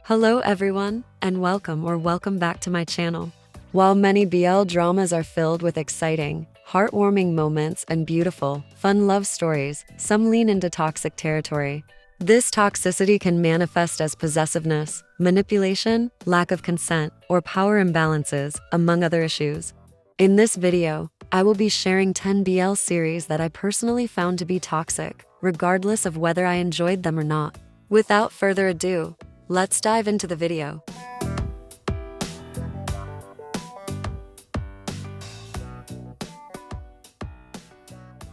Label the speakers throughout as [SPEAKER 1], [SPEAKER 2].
[SPEAKER 1] Hello everyone, and welcome back to my channel. While many BL dramas are filled with exciting, heartwarming moments and beautiful, fun love stories, some lean into toxic territory. This toxicity can manifest as possessiveness, manipulation, lack of consent, or power imbalances, among other issues. In this video, I will be sharing 10 BL series that I personally found to be toxic, regardless of whether I enjoyed them or not. Without further ado, let's dive into the video.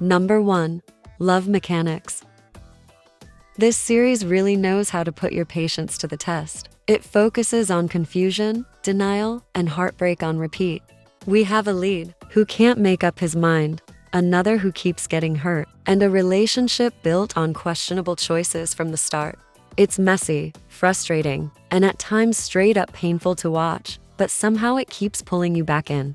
[SPEAKER 1] Number 1. Love Mechanics. This series really knows how to put your patience to the test. It focuses on confusion, denial, and heartbreak on repeat. We have a lead who can't make up his mind, another who keeps getting hurt, and a relationship built on questionable choices from the start. It's messy, frustrating, and at times straight up painful to watch, but somehow it keeps pulling you back in.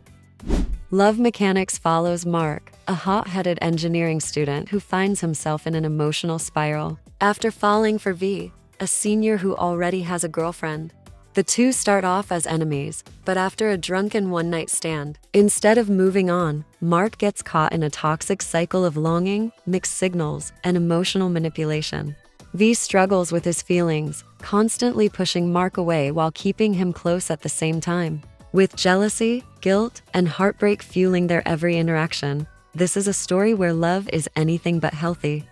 [SPEAKER 1] Love Mechanics follows Mark, a hot-headed engineering student who finds himself in an emotional spiral after falling for V, a senior who already has a girlfriend. The two start off as enemies, but after a drunken one-night stand, instead of moving on, Mark gets caught in a toxic cycle of longing, mixed signals, and emotional manipulation. V struggles with his feelings, constantly pushing Mark away while keeping him close at the same time. With jealousy, guilt, and heartbreak fueling their every interaction, this is a story where love is anything but healthy.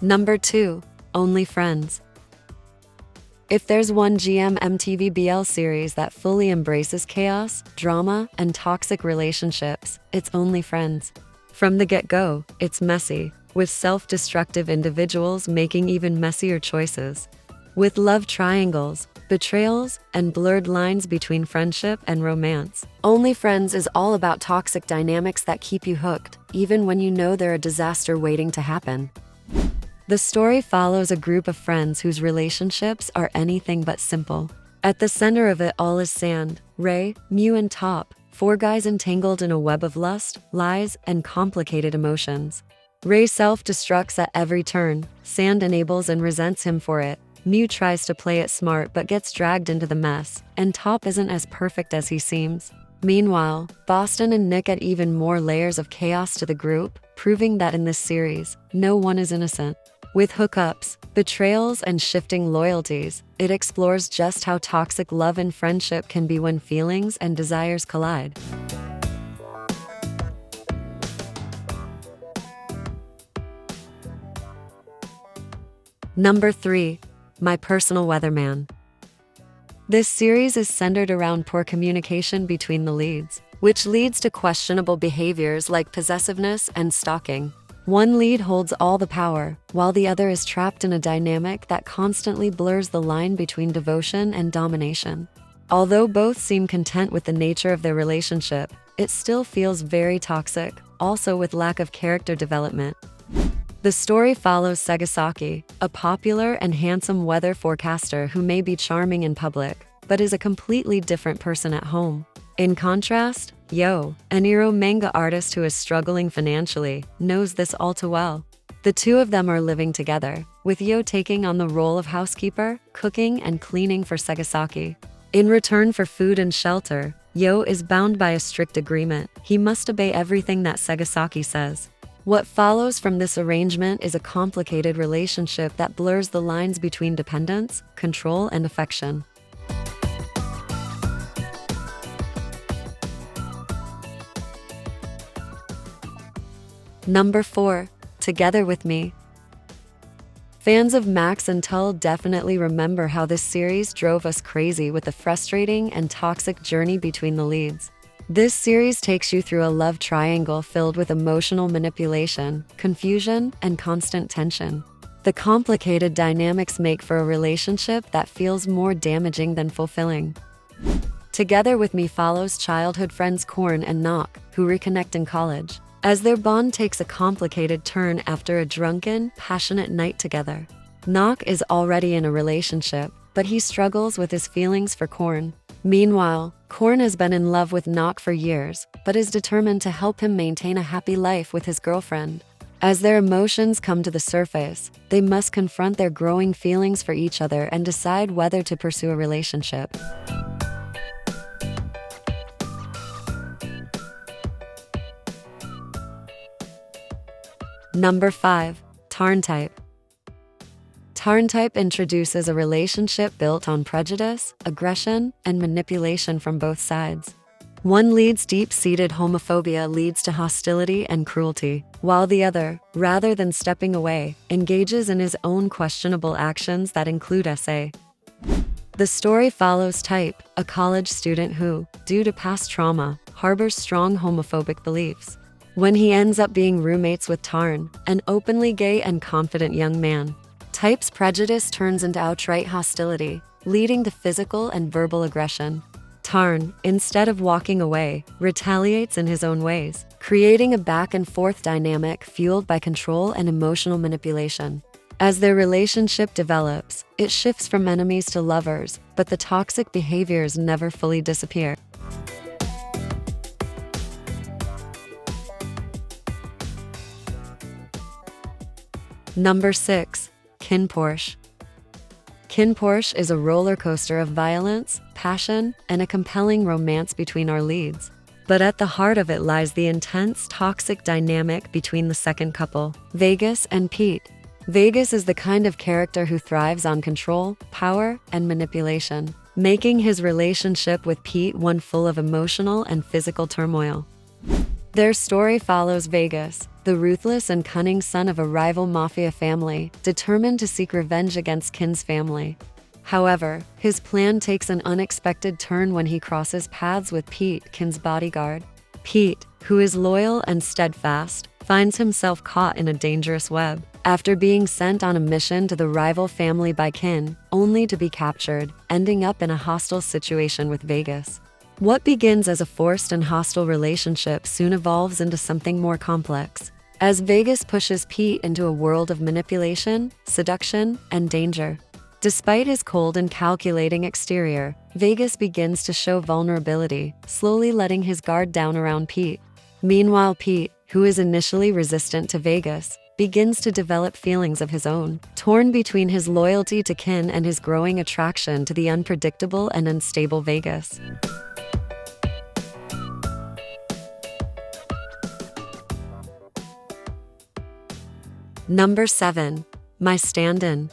[SPEAKER 1] Number 2. Only Friends. If there's one MTV BL series that fully embraces chaos, drama, and toxic relationships, it's Only Friends. From the get-go, it's messy, with self-destructive individuals making even messier choices. With love triangles, betrayals, and blurred lines between friendship and romance, Only Friends is all about toxic dynamics that keep you hooked, even when you know they're a disaster waiting to happen. The story follows a group of friends whose relationships are anything but simple. At the center of it all is Sand, Ray, Mew, and Top, four guys entangled in a web of lust, lies, and complicated emotions. Ray self-destructs at every turn, Sand enables and resents him for it, Mew tries to play it smart but gets dragged into the mess, and Top isn't as perfect as he seems. Meanwhile, Boston and Nick add even more layers of chaos to the group, proving that in this series, no one is innocent. With hookups, betrayals, and shifting loyalties, it explores just how toxic love and friendship can be when feelings and desires collide. Number 3. My Personal Weatherman. This series is centered around poor communication between the leads, which leads to questionable behaviors like possessiveness and stalking. One lead holds all the power, while the other is trapped in a dynamic that constantly blurs the line between devotion and domination. Although both seem content with the nature of their relationship, it still feels very toxic, also with lack of character development. The story follows Segasaki, a popular and handsome weather forecaster who may be charming in public, but is a completely different person at home. In contrast, Yo, an Ero manga artist who is struggling financially, knows this all too well. The two of them are living together, with Yo taking on the role of housekeeper, cooking and cleaning for Segasaki. In return for food and shelter, Yo is bound by a strict agreement. He must obey everything that Segasaki says. What follows from this arrangement is a complicated relationship that blurs the lines between dependence, control, and affection. Number 4. Together with Me. Fans of Max and Tull definitely remember how this series drove us crazy with the frustrating and toxic journey between the leads. This series takes you through a love triangle filled with emotional manipulation, confusion, and constant tension. The complicated dynamics make for a relationship that feels more damaging than fulfilling. Together with Me follows childhood friends Korn and Knock, who reconnect in college, as their bond takes a complicated turn after a drunken, passionate night together. Knock is already in a relationship, but he struggles with his feelings for Korn. Meanwhile, Korn has been in love with Nock for years, but is determined to help him maintain a happy life with his girlfriend. As their emotions come to the surface, they must confront their growing feelings for each other and decide whether to pursue a relationship. Number 5. TharnType. TharnType introduces a relationship built on prejudice, aggression, and manipulation from both sides. One lead's deep-seated homophobia leads to hostility and cruelty, while the other, rather than stepping away, engages in his own questionable actions that include SA. The story follows Type, a college student who, due to past trauma, harbors strong homophobic beliefs. When he ends up being roommates with Tarn, an openly gay and confident young man, Type's prejudice turns into outright hostility, leading to physical and verbal aggression. Tarn, instead of walking away, retaliates in his own ways, creating a back-and-forth dynamic fueled by control and emotional manipulation. As their relationship develops, it shifts from enemies to lovers, but the toxic behaviors never fully disappear. Number 6. KinnPorsche. KinnPorsche is a roller coaster of violence, passion, and a compelling romance between our leads. But at the heart of it lies the intense, toxic dynamic between the second couple, Vegas and Pete. Vegas is the kind of character who thrives on control, power, and manipulation, making his relationship with Pete one full of emotional and physical turmoil. Their story follows Vegas, the ruthless and cunning son of a rival mafia family, determined to seek revenge against Kinn's family. However, his plan takes an unexpected turn when he crosses paths with Pete, Kinn's bodyguard. Pete, who is loyal and steadfast, finds himself caught in a dangerous web. After being sent on a mission to the rival family by Kinn, only to be captured, ending up in a hostile situation with Vegas. What begins as a forced and hostile relationship soon evolves into something more complex, as Vegas pushes Pete into a world of manipulation, seduction, and danger. Despite his cold and calculating exterior, Vegas begins to show vulnerability, slowly letting his guard down around Pete. Meanwhile, Pete, who is initially resistant to Vegas, begins to develop feelings of his own, torn between his loyalty to Kinn and his growing attraction to the unpredictable and unstable Vegas. Number 7. My Stand-In.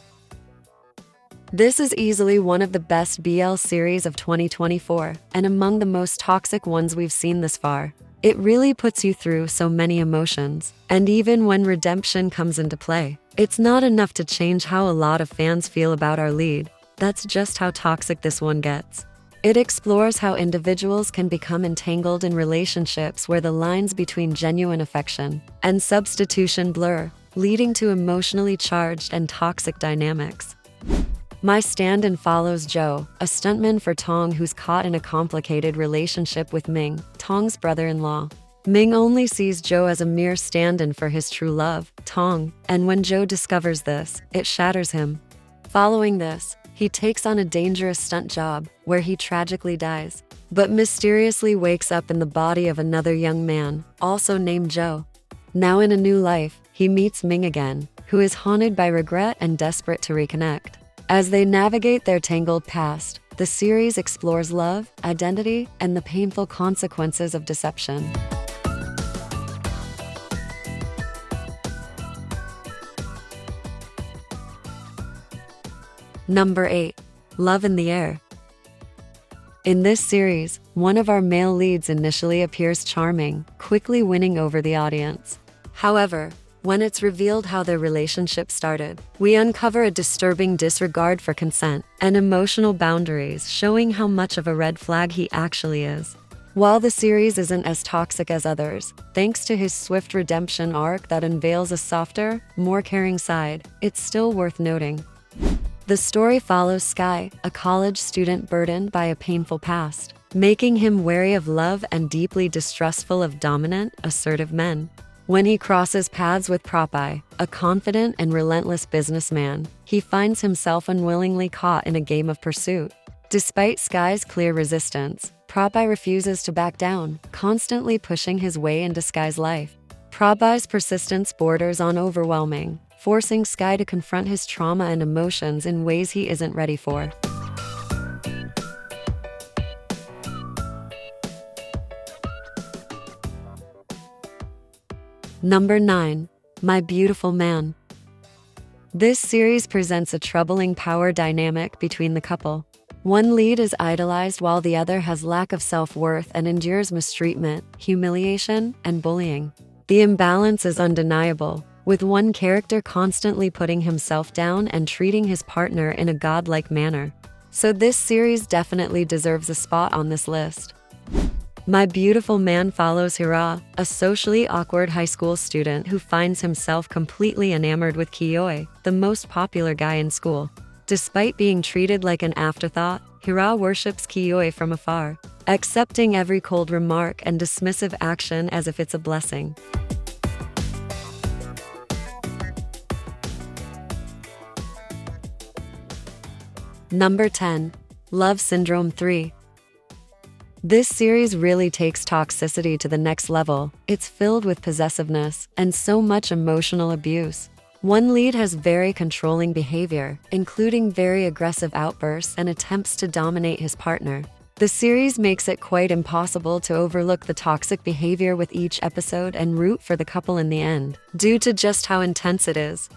[SPEAKER 1] This is easily one of the best BL series of 2024, and among the most toxic ones we've seen this far. It really puts you through so many emotions, and even when redemption comes into play, it's not enough to change how a lot of fans feel about our lead. That's just how toxic this one gets. It explores how individuals can become entangled in relationships where the lines between genuine affection and substitution blur, leading to emotionally charged and toxic dynamics. My Stand-In follows Joe, a stuntman for Tong who's caught in a complicated relationship with Ming, Tong's brother-in-law. Ming only sees Joe as a mere stand-in for his true love, Tong, and when Joe discovers this, it shatters him. Following this, he takes on a dangerous stunt job, where he tragically dies, but mysteriously wakes up in the body of another young man, also named Joe. Now in a new life, he meets Ming again, who is haunted by regret and desperate to reconnect. As they navigate their tangled past, the series explores love, identity, and the painful consequences of deception. Number 8. Love in the Air. In this series, one of our male leads initially appears charming, quickly winning over the audience. However, when it's revealed how their relationship started, we uncover a disturbing disregard for consent and emotional boundaries, showing how much of a red flag he actually is. While the series isn't as toxic as others, thanks to his swift redemption arc that unveils a softer, more caring side, it's still worth noting. The story follows Sky, a college student burdened by a painful past, making him wary of love and deeply distrustful of dominant, assertive men. When he crosses paths with Popeye, a confident and relentless businessman, he finds himself unwillingly caught in a game of pursuit. Despite Sky's clear resistance, Prabhai refuses to back down, constantly pushing his way into Sky's life. Prabhai's persistence borders on overwhelming, forcing Sky to confront his trauma and emotions in ways he isn't ready for. Number 9. My Beautiful Man. This series presents a troubling power dynamic between the couple. One lead is idolized while the other has lack of self-worth and endures mistreatment, humiliation, and bullying. The imbalance is undeniable, with one character constantly putting himself down and treating his partner in a godlike manner. So this series definitely deserves a spot on this list. My Beautiful Man follows Hira, a socially awkward high school student who finds himself completely enamored with Kiyoi, the most popular guy in school. Despite being treated like an afterthought, Hira worships Kiyoi from afar, accepting every cold remark and dismissive action as if it's a blessing. Number 10. Love Syndrome 3. This series really takes toxicity to the next level. It's filled with possessiveness and so much emotional abuse. One lead has very controlling behavior, including very aggressive outbursts and attempts to dominate his partner. The series makes it quite impossible to overlook the toxic behavior with each episode and root for the couple in the end, due to just how intense it is.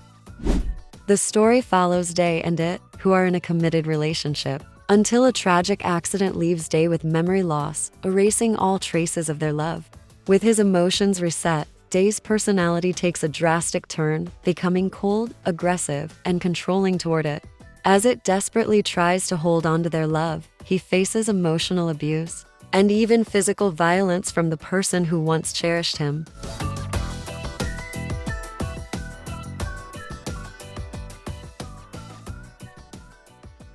[SPEAKER 1] The story follows Day and It, who are in a committed relationship, until a tragic accident leaves Day with memory loss, erasing all traces of their love. With his emotions reset, Day's personality takes a drastic turn, becoming cold, aggressive, and controlling toward it. As it desperately tries to hold on to their love, he faces emotional abuse and even physical violence from the person who once cherished him.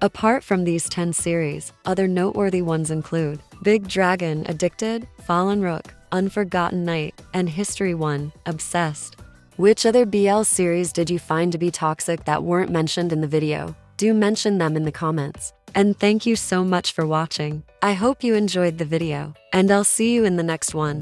[SPEAKER 1] Apart from these 10 series, other noteworthy ones include Big Dragon, Addicted, Fallen Rook, Unforgotten Night, and History 1, Obsessed. Which other BL series did you find to be toxic that weren't mentioned in the video? Do mention them in the comments. And thank you so much for watching. I hope you enjoyed the video, and I'll see you in the next one.